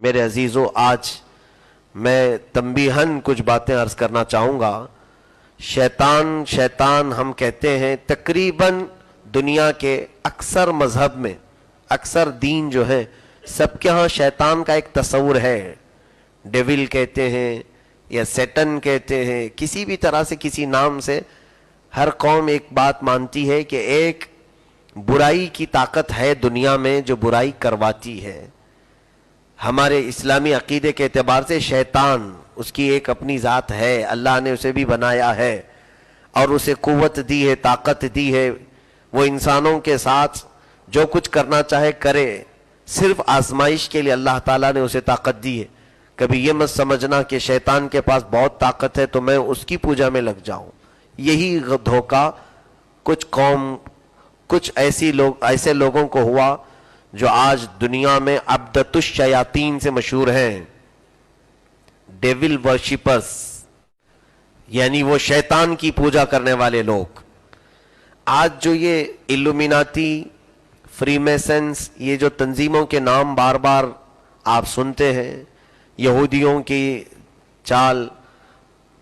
میرے عزیزوں، آج میں تنبیہاً کچھ باتیں عرض کرنا چاہوں گا۔ شیطان ہم کہتے ہیں تقریباً دنیا کے اکثر مذہب میں، اکثر دین جو ہے سب کے ہاں شیطان کا ایک تصور ہے۔ ڈیول کہتے ہیں یا سیٹن کہتے ہیں، کسی بھی طرح سے کسی نام سے ہر قوم ایک بات مانتی ہے کہ ایک برائی کی طاقت ہے دنیا میں جو برائی کرواتی ہے۔ ہمارے اسلامی عقیدے کے اعتبار سے شیطان اس کی ایک اپنی ذات ہے، اللہ نے اسے بھی بنایا ہے اور اسے قوت دی ہے، طاقت دی ہے، وہ انسانوں کے ساتھ جو کچھ کرنا چاہے کرے، صرف آزمائش کے لیے اللہ تعالیٰ نے اسے طاقت دی ہے۔ کبھی یہ مت سمجھنا کہ شیطان کے پاس بہت طاقت ہے تو میں اس کی پوجا میں لگ جاؤں۔ یہی دھوکہ کچھ ایسے لوگوں کو ہوا جو آج دنیا میں عبدۃ الشیاطین سے مشہور ہیں، ڈیول ورشپرز، یعنی وہ شیطان کی پوجا کرنے والے لوگ۔ آج جو یہ الومیناتی، فری میسنز، یہ جو تنظیموں کے نام بار بار آپ سنتے ہیں، یہودیوں کی چال،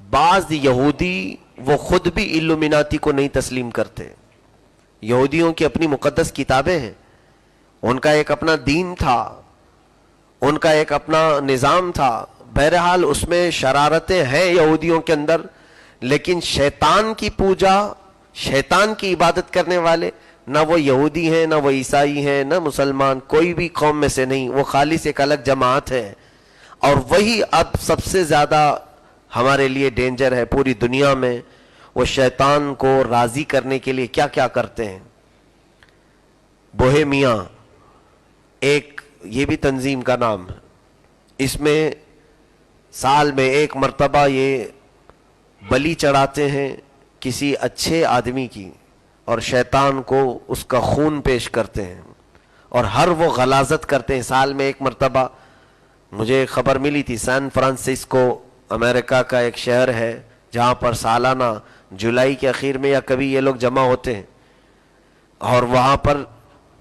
بعض یہودی وہ خود بھی الومیناتی کو نہیں تسلیم کرتے۔ یہودیوں کی اپنی مقدس کتابیں ہیں، ان کا ایک اپنا دین تھا، ان کا ایک اپنا نظام تھا، بہرحال اس میں شرارتیں ہیں یہودیوں کے اندر، لیکن شیطان کی پوجا، شیطان کی عبادت کرنے والے نہ وہ یہودی ہیں، نہ وہ عیسائی ہیں، نہ مسلمان، کوئی بھی قوم میں سے نہیں، وہ خالص ایک الگ جماعت ہے۔ اور وہی اب سب سے زیادہ ہمارے لیے ڈینجر ہے پوری دنیا میں۔ وہ شیطان کو راضی کرنے کے لیے کیا کیا کرتے ہیں۔ بوہیمیا ایک، یہ بھی تنظیم کا نام ہے، اس میں سال میں ایک مرتبہ یہ بلی چڑھاتے ہیں کسی اچھے آدمی کی، اور شیطان کو اس کا خون پیش کرتے ہیں، اور ہر وہ غلاظت کرتے ہیں۔ سال میں ایک مرتبہ مجھے خبر ملی تھی، سان فرانسسکو امریکہ کا ایک شہر ہے جہاں پر سالانہ جولائی کے اخیر میں یا کبھی یہ لوگ جمع ہوتے ہیں، اور وہاں پر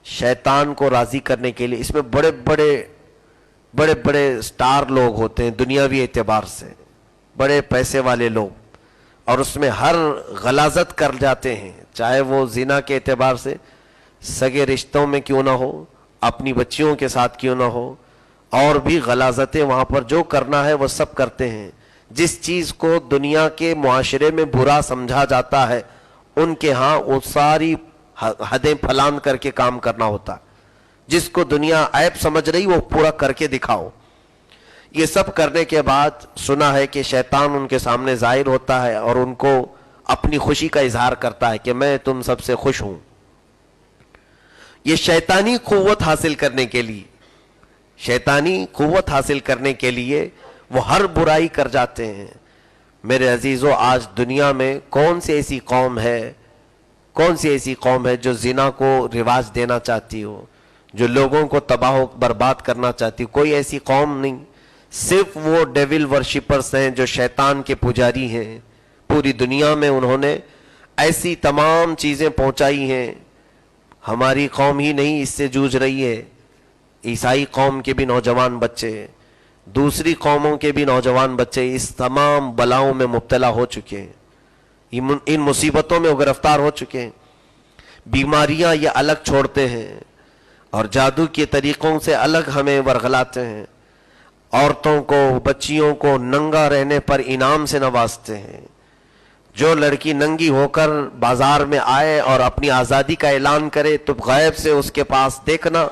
شیطان کو راضی کرنے کے لیے اس میں بڑے بڑے سٹار لوگ ہوتے ہیں دنیاوی اعتبار سے، بڑے پیسے والے لوگ، اور اس میں ہر غلاظت کر جاتے ہیں، چاہے وہ زنا کے اعتبار سے سگے رشتوں میں کیوں نہ ہو، اپنی بچیوں کے ساتھ کیوں نہ ہو، اور بھی غلاظتیں وہاں پر جو کرنا ہے وہ سب کرتے ہیں۔ جس چیز کو دنیا کے معاشرے میں برا سمجھا جاتا ہے ان کے ہاں وہ ساری حدیں پھلان کر کے کام کرنا ہوتا ہے۔ جس کو دنیا عیب سمجھ رہی وہ پورا کر کے دکھاؤ۔ یہ سب کرنے کے بعد سنا ہے کہ شیطان ان کے سامنے ظاہر ہوتا ہے اور ان کو اپنی خوشی کا اظہار کرتا ہے کہ میں تم سب سے خوش ہوں۔ یہ شیطانی قوت حاصل کرنے کے لیے وہ ہر برائی کر جاتے ہیں۔ میرے عزیزوں، آج دنیا میں کون سی ایسی قوم ہے جو زنا کو رواج دینا چاہتی ہو، جو لوگوں کو تباہ و برباد کرنا چاہتی ہو؟ کوئی ایسی قوم نہیں، صرف وہ ڈیول ورشپرز ہیں جو شیطان کے پجاری ہیں۔ پوری دنیا میں انہوں نے ایسی تمام چیزیں پہنچائی ہیں۔ ہماری قوم ہی نہیں اس سے جوجھ رہی ہے، عیسائی قوم کے بھی نوجوان بچے، دوسری قوموں کے بھی نوجوان بچے اس تمام بلاؤں میں مبتلا ہو چکے ہیں، ان مصیبتوں میں گرفتار ہو چکے ہیں۔ بیماریاں یہ الگ چھوڑتے ہیں اور جادو کے طریقوں سے الگ ہمیں ورغلاتے ہیں۔ عورتوں کو، بچیوں کو ننگا رہنے پر انعام سے نوازتے ہیں۔ جو لڑکی ننگی ہو کر بازار میں آئے اور اپنی آزادی کا اعلان کرے تو غیب سے اس کے پاس دیکھنا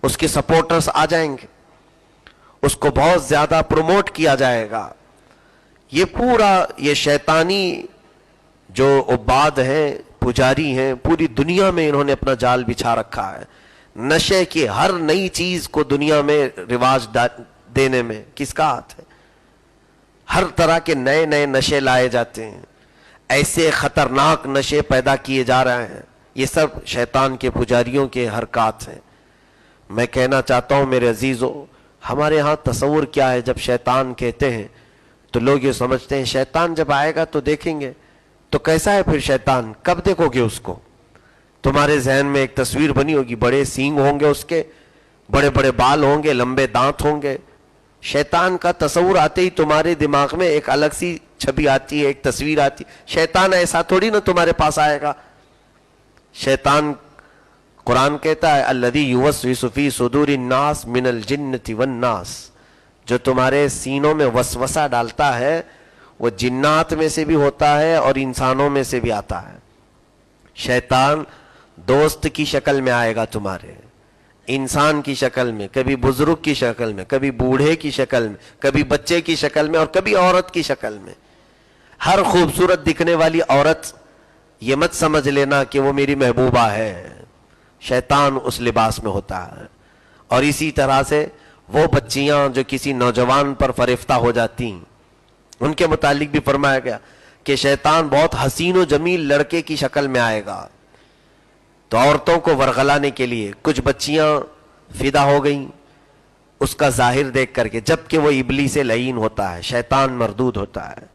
اس کے سپورٹرز آ جائیں گے، اس کو بہت زیادہ پروموٹ کیا جائے گا۔ یہ پورا یہ شیطانی جو عباد ہیں، پجاری ہیں، پوری دنیا میں انہوں نے اپنا جال بچھا رکھا ہے۔ نشے کی ہر نئی چیز کو دنیا میں رواج دینے میں کس کا ہاتھ ہے؟ ہر طرح کے نئے نئے نشے لائے جاتے ہیں، ایسے خطرناک نشے پیدا کیے جا رہے ہیں۔ یہ سب شیطان کے پجاریوں کے حرکات ہیں۔ میں کہنا چاہتا ہوں میرے عزیزوں، ہمارے ہاں تصور کیا ہے؟ جب شیطان کہتے ہیں تو لوگ یہ سمجھتے ہیں شیطان جب آئے گا تو دیکھیں گے۔ تو کیسا ہے پھر شیطان؟ کب دیکھو گے اس کو؟ تمہارے ذہن میں ایک تصویر بنی ہوگی، بڑے سینگ ہوں گے اس کے، بڑے بڑے بال ہوں گے، لمبے دانت ہوں گے، شیطان کا تصور آتے ہی تمہارے دماغ میں ایک الگ سی چھبی آتی ہے, ایک تصویر آتی ہے. شیطان ایسا تھوڑی نا تمہارے پاس آئے گا. شیطان, قرآن کہتا ہے الذی یوسوس فی صدور الناس من الجنۃ والناس, جو تمہارے سینوں میں وسوسہ ڈالتا ہے وہ جنات میں سے بھی ہوتا ہے اور انسانوں میں سے بھی آتا ہے. شیطان دوست کی شکل میں آئے گا تمہارے, انسان کی شکل میں, کبھی بزرگ کی شکل میں, کبھی بوڑھے کی شکل میں, کبھی بچے کی شکل میں, اور کبھی عورت کی شکل میں. ہر خوبصورت دکھنے والی عورت یہ مت سمجھ لینا کہ وہ میری محبوبہ ہے, شیطان اس لباس میں ہوتا ہے. اور اسی طرح سے وہ بچیاں جو کسی نوجوان پر فریفتہ ہو جاتی ہیں, ان کے متعلق بھی فرمایا گیا کہ شیطان بہت حسین و جمیل لڑکے کی شکل میں آئے گا. تو عورتوں کو ورغلانے کے لیے کچھ بچیاں فدا ہو گئیں اس کا ظاہر دیکھ کر کے, جبکہ وہ ابلیس لعین ہوتا ہے, شیطان مردود ہوتا ہے.